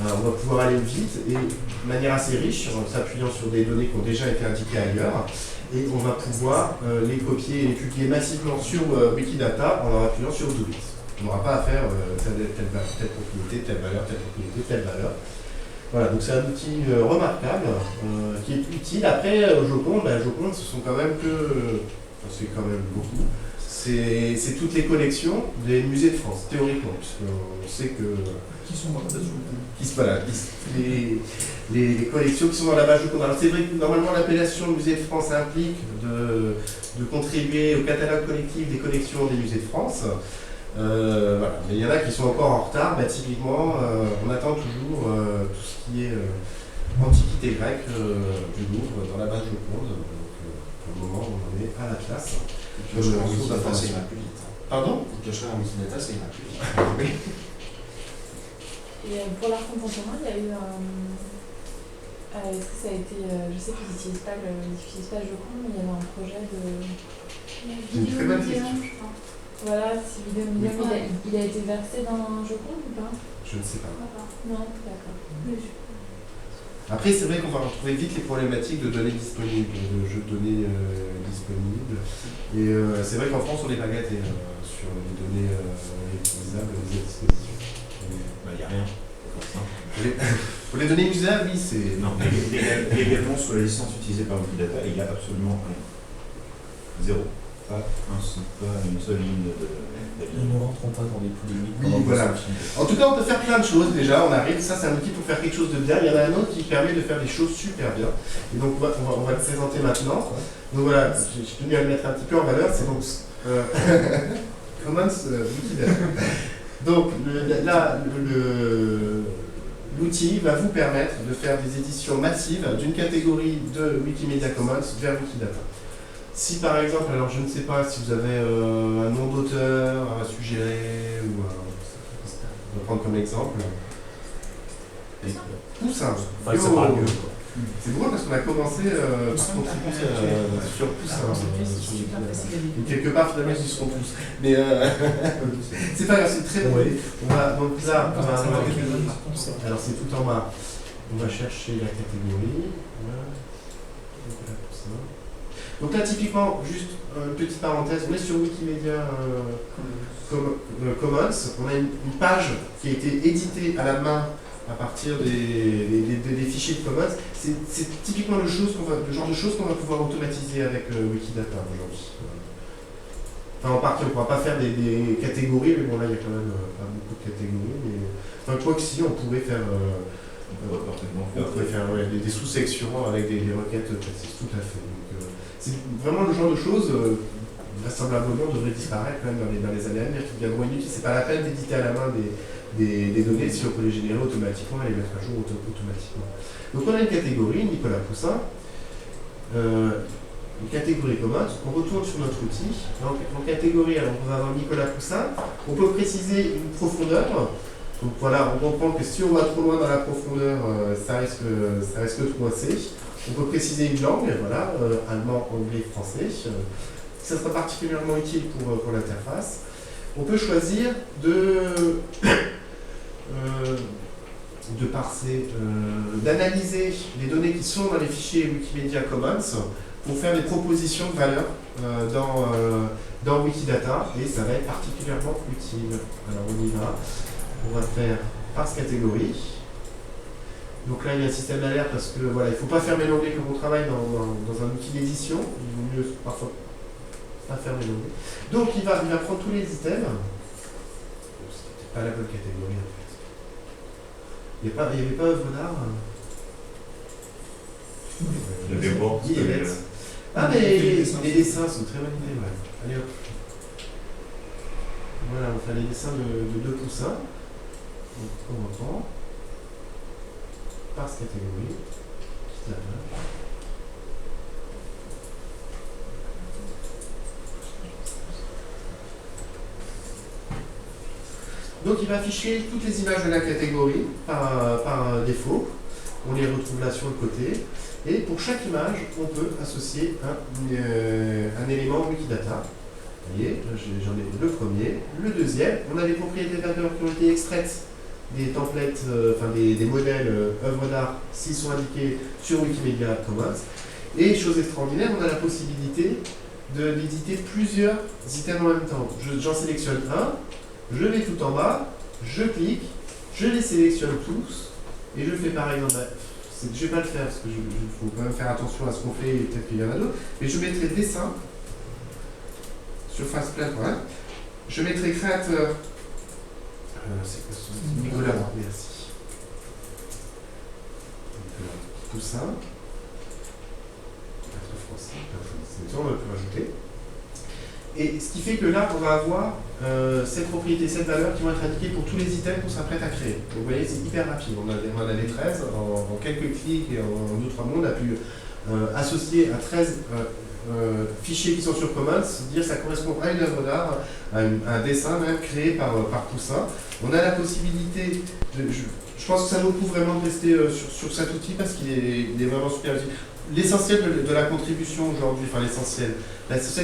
On va pouvoir aller vite et de manière assez riche en s'appuyant sur des données qui ont déjà été indiquées ailleurs et on va pouvoir les copier et les publier massivement sur Wikidata en appuyant sur Do It. On n'aura pas à faire telle propriété, telle valeur, telle propriété, telle valeur. Voilà, donc c'est un outil remarquable qui est utile. Après, Joconde, ce sont quand même c'est quand même beaucoup. C'est toutes les collections des musées de France, théoriquement, puisqu'on sait que Qui sont dans la base les collections qui sont dans la base Joconde. Alors c'est vrai que normalement l'appellation musée de France implique de contribuer au catalogue collectif des collections des musées de France. Voilà. Mais il y en a qui sont encore en retard. Typiquement, on attend toujours tout ce qui est antiquité grecque du Louvre dans la base Joconde. Donc, pour le moment, on en est à la classe. Le chemin en Wikidata, ça ira plus vite. Pardon ? Le chemin en Wikidata, ça ira plus vite. Et pour l'art contemporain, il y a eu est-ce que ça a été. Je sais qu'ils n'utilisent pas Joconde, mais il y avait un projet de. C'est une très bonne question. Je crois. Voilà, c'est vidéo médium, il a été versé dans Joconde ou pas? Je ne sais pas. Non, d'accord. Après, c'est vrai qu'on va retrouver vite les problématiques de données disponibles, de jeux de données disponibles. Et c'est vrai qu'en France, on n'est pas gâté sur les données utilisables, les dispositions. Il n'y a rien. Pour les données usables, oui, c'est... Non, légalement, sous la licence utilisée par Wikidata, il y a absolument rien. Zéro. Pas une seule ligne d'avis. Nous ne rentrons pas dans les polémiques. Oui, voilà. En tout cas, on peut faire plein de choses déjà. On arrive, ça c'est un outil pour faire quelque chose de bien. Il y en a un autre qui permet de faire des choses super bien. Et donc on va le présenter maintenant. Donc voilà, j'ai tenu à le mettre un petit peu en valeur. C'est donc Commons Wikidata. Donc l'outil va vous permettre de faire des éditions massives d'une catégorie de Wikimedia Commons vers Wikidata. Si par exemple, alors je ne sais pas si vous avez un nom d'auteur à suggérer, ou on va prendre comme exemple. Poussin. Enfin, ça parle mieux. C'est drôle parce qu'on a commencé par contribuer sur Poussin. Et quelque part finalement ils y seront tous. Mais c'est pas grave, c'est très drôle. On va, donc là, alors c'est tout en bas. On va chercher la catégorie. Voilà. Donc là, typiquement, juste une petite parenthèse, on est sur Wikimedia Commons, on a une page qui a été éditée à la main à partir des fichiers de Commons. C'est typiquement le genre de choses qu'on va pouvoir automatiser avec Wikidata aujourd'hui. Enfin, en partie, on ne pourra pas faire des catégories, mais bon, là, il y a quand même pas beaucoup de catégories. Mais... Enfin, quoi que si, on pourrait faire... des sous-sections avec des requêtes précises, tout à fait. Donc, c'est vraiment le genre de choses, vraisemblablement, devrait disparaître quand même dans les années à venir, qui deviendront inutiles. C'est pas la peine d'éditer à la main des données si on peut les générer automatiquement et les mettre à jour automatiquement. Donc on a une catégorie, Nicolas Poussin, une catégorie Commons. On retourne sur notre outil. En catégorie, alors on va avoir Nicolas Poussin. On peut préciser une profondeur. Donc voilà, on comprend que si on va trop loin dans la profondeur, ça risque de coincer. On peut préciser une langue, voilà, allemand, anglais, français. Ça sera particulièrement utile pour l'interface. On peut choisir d'analyser les données qui sont dans les fichiers Wikimedia Commons pour faire des propositions de valeur dans Wikidata, et ça va être particulièrement utile. Alors on y va. On va faire par catégorie. Donc là, il y a un système d'alerte parce que voilà, il ne faut pas fermer l'onglet quand on travaille dans un outil d'édition. Il vaut mieux parfois pas fermer l'onglet. Donc il va prendre tous les items. C'était pas la bonne catégorie en fait. Il n'y avait pas œuvre d'art. Ah mais les dessins sont très bonne idée, ouais. Allez hop. Voilà, on fait les dessins de deux poussins. Donc on reprend. Par catégorie. Donc il va afficher toutes les images de la catégorie par défaut. On les retrouve là sur le côté. Et pour chaque image, on peut associer un élément Wikidata. Vous voyez, j'en ai le premier. Le deuxième, on a les propriétés valeurs qui ont été extraites des templates, des modèles œuvres d'art s'ils sont indiqués sur Wikimedia Commons. Et chose extraordinaire, on a la possibilité d'éditer plusieurs items en même temps. J'en sélectionne un, je vais tout en bas, je clique, je les sélectionne tous, et je fais par exemple, je ne vais pas le faire parce qu'il faut quand même faire attention à ce qu'on fait, et peut-être qu'il y en a d'autres, mais je mettrai dessin sur faceplate, voilà. Je mettrai créateur. C'est quoi ce Nicolas, merci. Poussin. Français. C'est ça, on va pouvoir ajouter. Et ce qui fait que là, on va avoir cette propriété, cette valeur qui vont être indiquées pour tous les items qu'on s'apprête à créer. Donc vous voyez, c'est hyper rapide. On en avait 13. En quelques clics et en 2-3 mots, on a pu associer à 13 fichiers qui sont sur Commons, dire ça correspond à une œuvre d'art, à un dessin même créé par Poussin. On a la possibilité, je pense que ça vaut le coup vraiment de rester sur cet outil parce qu'il est vraiment super utile. L'essentiel de la contribution aujourd'hui, enfin l'essentiel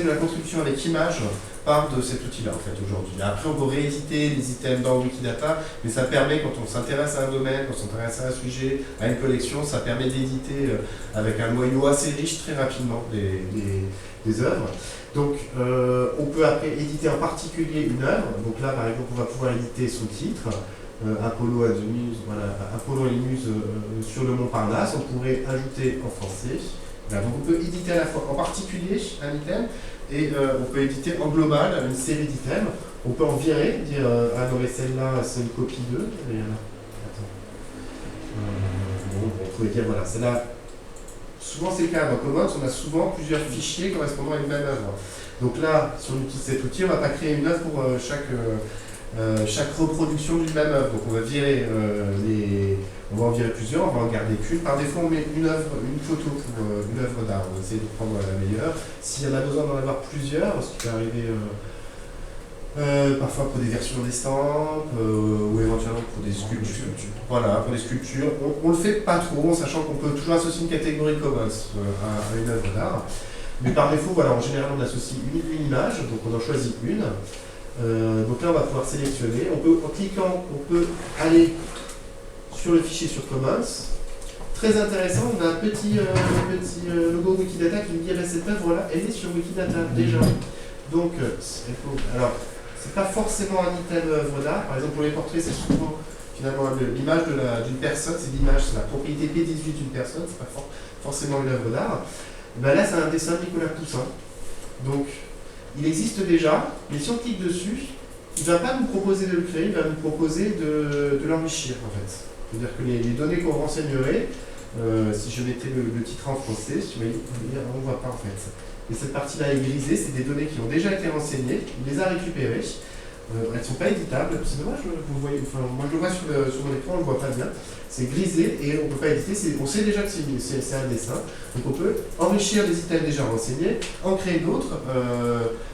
de la contribution avec image part de cet outil-là en fait aujourd'hui. Après on peut rééditer les items dans Wikidata, mais ça permet quand on s'intéresse à un domaine, quand on s'intéresse à un sujet, à une collection, ça permet d'éditer avec un noyau assez riche très rapidement des œuvres. Donc on peut après éditer en particulier une œuvre. Donc là par exemple on va pouvoir éditer son titre, Apollo and the Muse, voilà, Apollo et les Muses sur le Montparnasse. On pourrait ajouter en français. Voilà, donc on peut éditer à la fois en particulier un item et on peut éditer en global une série d'items. On peut en virer, dire ah non mais celle-là c'est une copie d'eux. Attends. Bon, on pourrait dire voilà, celle-là. Souvent c'est le cas dans Commons, on a souvent plusieurs fichiers correspondant à une même œuvre. Donc là, si on utilise cet outil, on ne va pas créer une œuvre pour chaque reproduction d'une même œuvre. Donc on va virer on va en virer plusieurs, on va en garder qu'une. Par défaut, on met une photo pour une œuvre d'art. On va essayer de prendre la meilleure. S'il y en a besoin d'en avoir plusieurs, ce qui peut arriver parfois pour des versions d'estampes ou éventuellement pour des sculptures. Voilà, pour des sculptures. On le fait pas trop, en sachant qu'on peut toujours associer une catégorie Commons à une œuvre d'art. Mais par défaut, voilà, en général, on associe une image, donc on en choisit une. Donc là, on va pouvoir sélectionner. En cliquant, on peut aller sur le fichier sur Commons. Très intéressant, on a un petit logo Wikidata qui nous dit cette œuvre-là, elle est sur Wikidata déjà. Donc, alors, c'est pas forcément un item œuvre d'art. Par exemple, pour les portraits, c'est souvent finalement l'image d'une personne, c'est la propriété P18 d'une personne, c'est pas forcément une œuvre d'art. Ben là, c'est un dessin de Nicolas Poussin. Donc, il existe déjà, mais si on clique dessus, il ne va pas nous proposer de le créer, il va nous proposer de l'enrichir en fait. C'est-à-dire que les données qu'on renseignerait, si je mettais le titre en français, on ne voit pas en fait. Et cette partie-là est grisée, c'est des données qui ont déjà été renseignées, il les a récupérées. Elles ne sont pas éditables, c'est dommage, vous voyez, moi je le vois sur mon écran, on ne le voit pas bien. C'est grisé et on ne peut pas éditer, on sait déjà que c'est un dessin. Donc on peut enrichir des items déjà renseignés, en créer d'autres,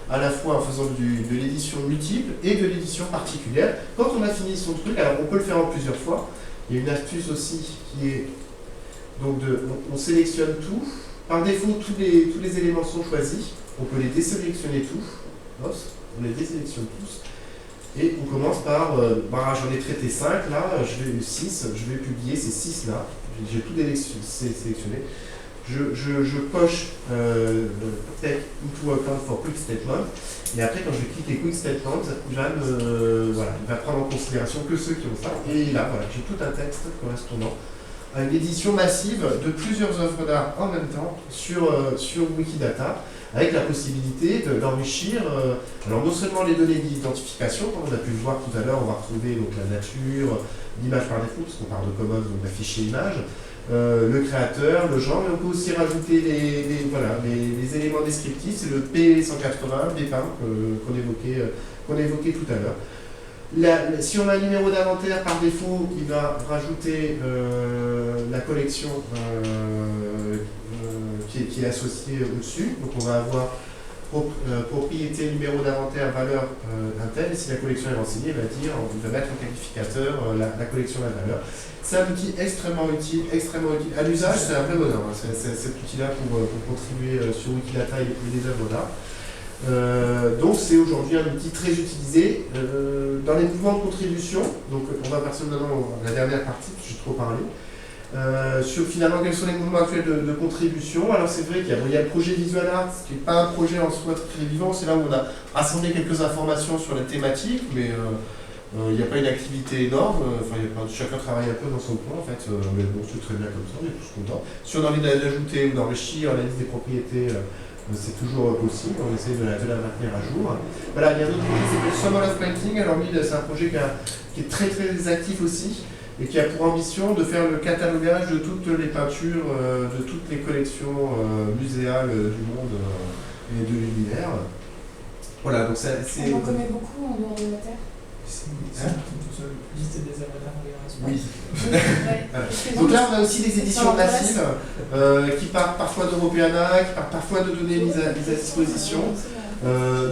à la fois en faisant de l'édition multiple et de l'édition particulière. Quand on a fini son truc, alors on peut le faire en plusieurs fois. Il y a une astuce aussi qui est, donc on sélectionne tout. Par défaut, tous les éléments sont choisis. On peut les désélectionner tous. On les désélectionne tous. Et on commence par, j'en ai traité 5, là, je vais 6, je vais publier ces 6 là, j'ai tout sélectionné. Je coche Take into account for quick statement, et après quand je vais cliquer quick statement, il va prendre en considération que ceux qui ont ça. Et là, voilà, j'ai tout un texte correspondant à une édition massive de plusieurs œuvres d'art en même temps sur Wikidata, avec la possibilité d'enrichir, alors non seulement les données d'identification, comme on a pu le voir tout à l'heure, on va retrouver donc, la nature, l'image par défaut, parce qu'on parle de Commons, donc d'un fichier image, le créateur, le genre, mais on peut aussi rajouter les éléments descriptifs, c'est le P180, le P1 qu'on évoquait tout à l'heure. Si on a un numéro d'inventaire, par défaut, il va rajouter la collection qui est associée au-dessus. Donc on va avoir propriété, numéro d'inventaire, valeur un tel. Et si la collection est renseignée, il va mettre en qualificateur la collection et la valeur. C'est un outil extrêmement utile. À l'usage, c'est un vrai bonheur. Cet outil-là pour contribuer sur Wikidata et les œuvres d'art. Donc c'est aujourd'hui un outil très utilisé dans les mouvements de contribution. Donc on va passer maintenant à la dernière partie, j'ai trop parlé. Sur finalement quels sont les mouvements actuels de contribution. Alors c'est vrai qu'il y a le projet Visual Art, qui n'est pas un projet en soi très vivant, c'est là où on a rassemblé quelques informations sur la thématique, mais il n'y a pas une activité énorme, chacun travaille un peu dans son coin en fait, mais bon c'est très bien comme ça, on est tous contents. Si on a envie d'ajouter ou d'enrichir la liste des propriétés, c'est toujours possible, on essaie de la maintenir à jour. Voilà, il y a un autre projet qui s'appelle Summer of Painting, alors lui c'est un projet qui est très très actif aussi, et qui a pour ambition de faire le catalogage de toutes les peintures, de toutes les collections muséales du monde et de l'univers. Voilà, donc c'est... On en connaît beaucoup en dehors de la Terre. Liste des œuvres d'art en Oui. Ouais. Donc là, on a aussi des éditions massives qui partent parfois d'Europeana, qui partent parfois de données mises à disposition,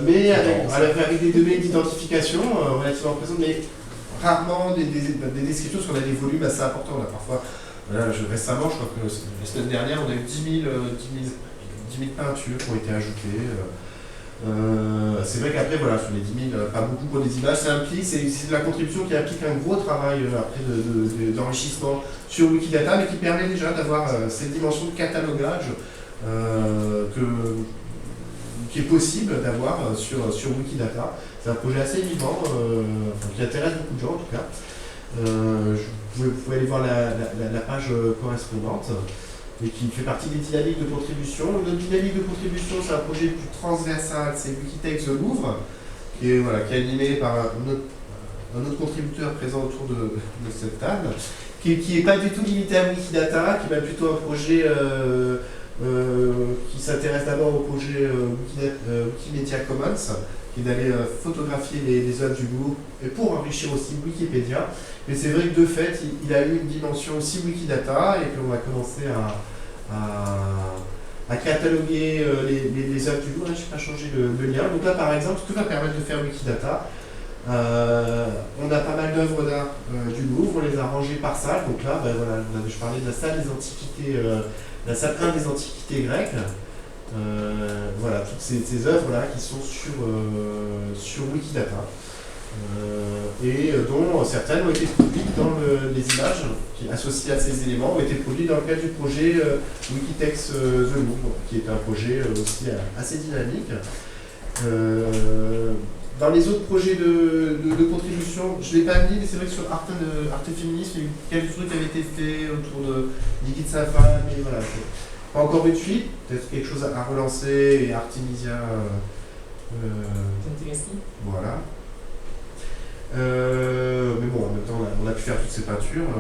mais avec des données d'identification relativement présentes, mais rarement des descriptions, parce qu'on a des volumes assez importants. On a parfois, récemment, je crois que la semaine dernière, on a eu 10 000 peintures qui ont été ajoutées. C'est vrai qu'après, voilà, sur les 10 000, pas beaucoup pour des images, c'est de la contribution qui implique un gros travail après d'enrichissement sur Wikidata, mais qui permet déjà d'avoir cette dimension de catalogage qui est possible d'avoir sur Wikidata. C'est un projet assez vivant, qui intéresse beaucoup de gens en tout cas. Vous pouvez aller voir la page correspondante, et qui fait partie des dynamiques de contribution. Notre dynamique de contribution, c'est un projet plus transversal, c'est Wikitext The Louvre, qui est animé par un autre contributeur présent autour de cette table, qui n'est pas du tout limité à Wikidata, qui est plutôt un projet qui s'intéresse d'abord au projet Wikimedia Commons, qui est d'aller photographier les œuvres du Louvre, et pour enrichir aussi Wikipédia. Mais c'est vrai que de fait, il a eu une dimension aussi Wikidata, et qu'on va commencer à cataloguer les œuvres du Louvre. Je n'ai pas changé le lien. Donc là, par exemple, ce que va permettre de faire Wikidata, on a pas mal d'œuvres d'art du Louvre, on les a rangées par salle. Donc là, je parlais de la salle des antiquités, la salle 1 des antiquités grecques. Toutes ces œuvres-là qui sont sur Wikidata. Et dont certaines ont été produites dans les images qui, associées à ces éléments, ont été produites dans le cadre du projet Wikitext The Louvre, qui est un projet aussi assez dynamique. Dans les autres projets de contribution, je ne l'ai pas mis, mais c'est vrai que sur Arte Féminisme, il y a eu quelques trucs qui avaient été faits autour de Liquide Safa, mais voilà, c'est pas encore une suite, peut-être quelque chose à relancer, et Artemisia. Voilà. Mais bon, en même temps, on a pu faire toutes ces peintures.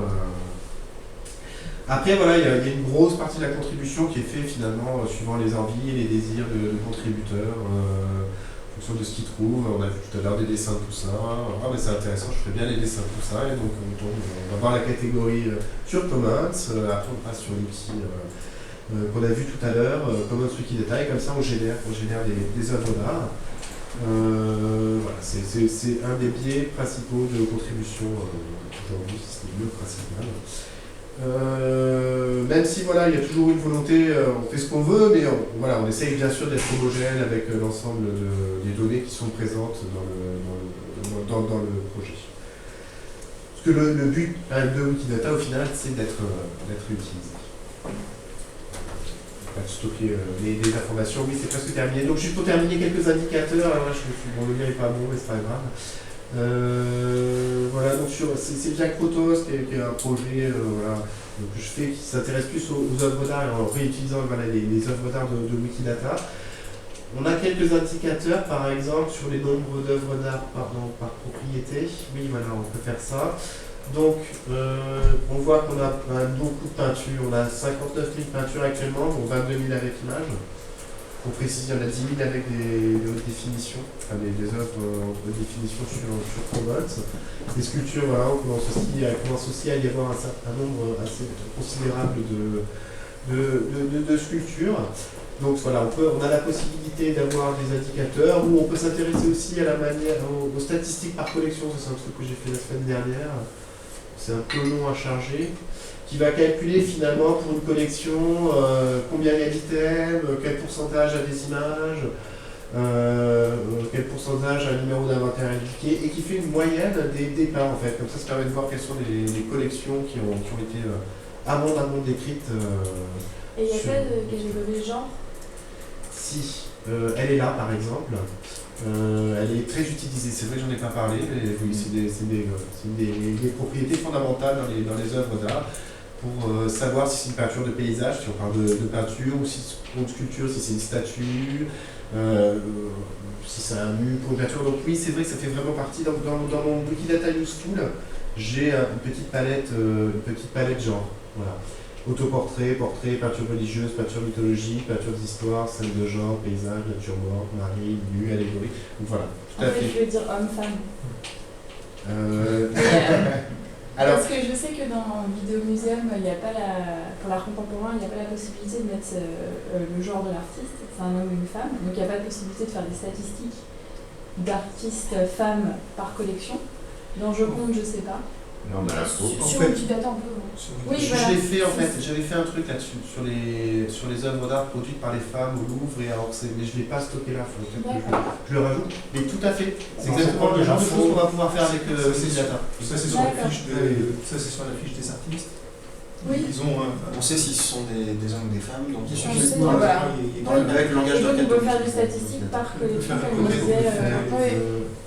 Après, il y a une grosse partie de la contribution qui est faite finalement suivant les envies et les désirs de contributeurs, en fonction de ce qu'ils trouvent. On a vu tout à l'heure des dessins de tout ça. Ah, mais c'est intéressant, je ferais bien les dessins de tout ça. Et donc, on va voir la catégorie sur Commons. Après, on passe sur l'outil qu'on a vu tout à l'heure, Commons Wikidata, et comme ça, on génère des œuvres d'art. C'est un des biais principaux de contribution aujourd'hui, c'est le principal. Même si il y a toujours une volonté, on fait ce qu'on veut, mais on essaye bien sûr d'être homogène avec l'ensemble des données qui sont présentes dans le projet. Parce que le but de Wikidata au final, c'est d'être utilisé. Stocker les informations. Oui, c'est presque terminé. Donc, juste pour terminer, quelques indicateurs. Alors là, le lien n'est pas bon, mais c'est pas grave. Donc c'est Jack Protos qui est un projet que je fais qui s'intéresse plus aux œuvres d'art en réutilisant les œuvres d'art de Wikidata. On a quelques indicateurs, par exemple, sur les nombres d'œuvres d'art par propriété. Oui, on peut faire ça. Donc, on voit qu'on a beaucoup de peintures. On a 59 000 peintures actuellement, dont 22 000 avec image. Pour préciser, il y en a 10 000 avec des hautes définitions, des œuvres de définition sur Commons. Les sculptures, on commence aussi à y avoir un nombre assez considérable de sculptures. Donc on a la possibilité d'avoir des indicateurs, ou on peut s'intéresser aussi à aux statistiques par collection. C'est un truc que j'ai fait la semaine dernière. C'est un peu long à charger, qui va calculer finalement pour une collection combien il y a d'items, quel pourcentage a des images, quel pourcentage a un numéro d'inventaire indiqué, et qui fait une moyenne des peints en fait. Comme ça permet de voir quelles sont les collections qui ont été amont décrites. Et il n'y a pas de catégorie genre? Si, elle est là par exemple. Elle est très utilisée, c'est vrai que j'en ai pas parlé, mais oui, c'est des propriétés fondamentales dans les œuvres d'art pour savoir si c'est une peinture de paysage, si on parle de peinture, ou si c'est une sculpture, si c'est une statue, si c'est un mur pour une peinture. Donc oui, c'est vrai que ça fait vraiment partie. Dans mon Wikidata Useful, j'ai une petite palette genre. Voilà. Autoportrait, portrait, peinture religieuse, peinture mythologique, peinture d'histoire, scène de genre, paysage, nature morte, marine, nu, allégorie. Donc voilà, tout à fait. Je veux dire homme-femme. Alors, parce que je sais que dans Vidéo Museum, il n'y a pas pour l'art contemporain, il n'y a pas la possibilité de mettre le genre de l'artiste, c'est un homme ou une femme, donc il n'y a pas de possibilité de faire des statistiques d'artistes femmes par collection. Dans Je compte, je sais pas. Non, on a l'info. Sur Wikidata, on peut. Oui, je l'ai fait en fait, j'avais fait un truc là-dessus, sur les œuvres d'art produites par les femmes au Louvre et à Orsay, mais je ne l'ai pas stocké là, il faut que je le rajoute. Mais tout à fait, c'est exactement le genre de choses qu'on va pouvoir faire avec Wikidata. Ça c'est sur la fiche des artistes. Oui. Ils ont On sait si ce sont des hommes ou des femmes, donc ils sont On sait, Non, voilà. il- Oui. avec le langage Et donc, on d'enquête. peut faire des statistiques par On peut collectif, faire un comme on code, disait. on peut faire,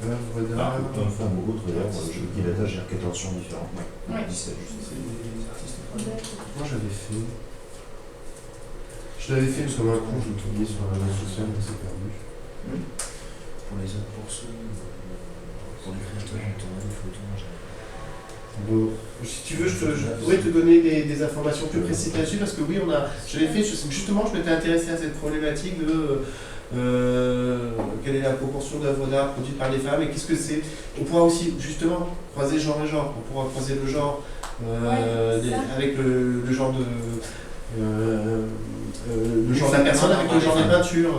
œuvre Ah, d'art. homme-femme ou autre, d'ailleurs, Wikidata gère 14 champs différents. Ouais. 17 juste. C'est des artistes. Moi j'avais fait. Je l'avais fait sur un coup, je l'ai publié sur un réseau social, mais c'est perdu. Pour les autres, pour ceux, pour les créateurs, notamment des photos. Bon, si tu veux, je pourrais te donner des informations plus précises là-dessus, parce que oui, j'avais fait, justement, je m'étais intéressé à cette problématique de quelle est la proportion d'œuvres d'art produites par les femmes et qu'est-ce que c'est. On pourra aussi, justement, croiser genre et genre, on pourra croiser le genre avec le genre de. Le genre de la personne avec le genre des peintures.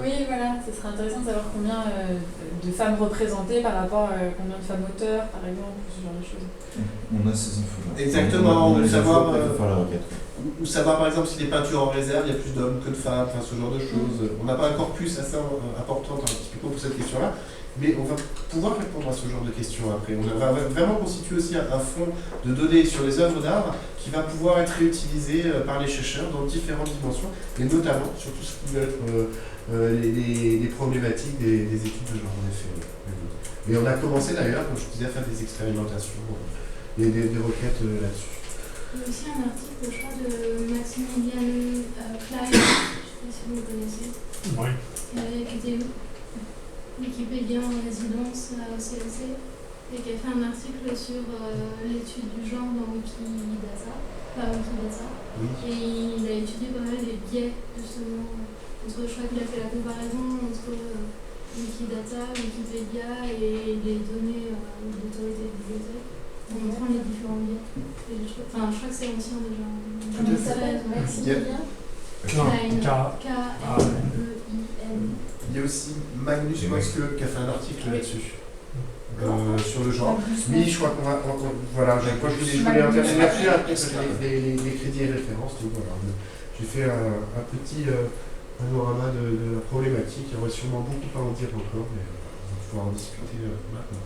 Oui, voilà, ce serait intéressant de savoir combien de femmes représentées par rapport à combien de femmes auteurs, par exemple, ce genre de choses. On a ces infos-là. Exactement, on a les savoir, infos, on peut faire la requête. Ou savoir par exemple si les peintures en réserve, il y a plus d'hommes que de femmes, enfin ce genre de choses. On n'a pas un corpus assez important typiquement pour cette question-là, mais on va pouvoir répondre à ce genre de questions après. On va vraiment constituer aussi un fonds de données sur les œuvres d'art qui va pouvoir être réutilisé par les chercheurs dans différentes dimensions, et notamment sur tout ce qui va être les problématiques des études de genre en effet. Et on a commencé d'ailleurs, comme je disais, à faire des expérimentations et des requêtes là-dessus. Il y a aussi un article, je crois, de Maximilian Klein, je ne sais pas si vous le connaissez, Oui. qui était Wikipédien en résidence au CLC et qui a fait un article sur l'étude du genre dans Wikidata. Oui. Et il a étudié pas mal les biais, justement, je crois qu'il a fait la comparaison entre Wikidata, Wikipédia et les données d'autorité de bibliothèque, en montrant les différents biais. Et je crois que c'est ancien déjà. Tout à fait. Ça s'appelle Maximilien Non, car. K-L-E-I-N. Il y a aussi Magnus Et Moske qui a fait un article là-dessus. Sur le Ah, genre. Oui, je crois qu'on va. Voilà, moi je voulais intervenir là-dessus après les crédits et références. Donc voilà, j'ai fait un petit panorama de la problématique. Il y aurait sûrement beaucoup à en dire encore, mais on va pouvoir en discuter maintenant.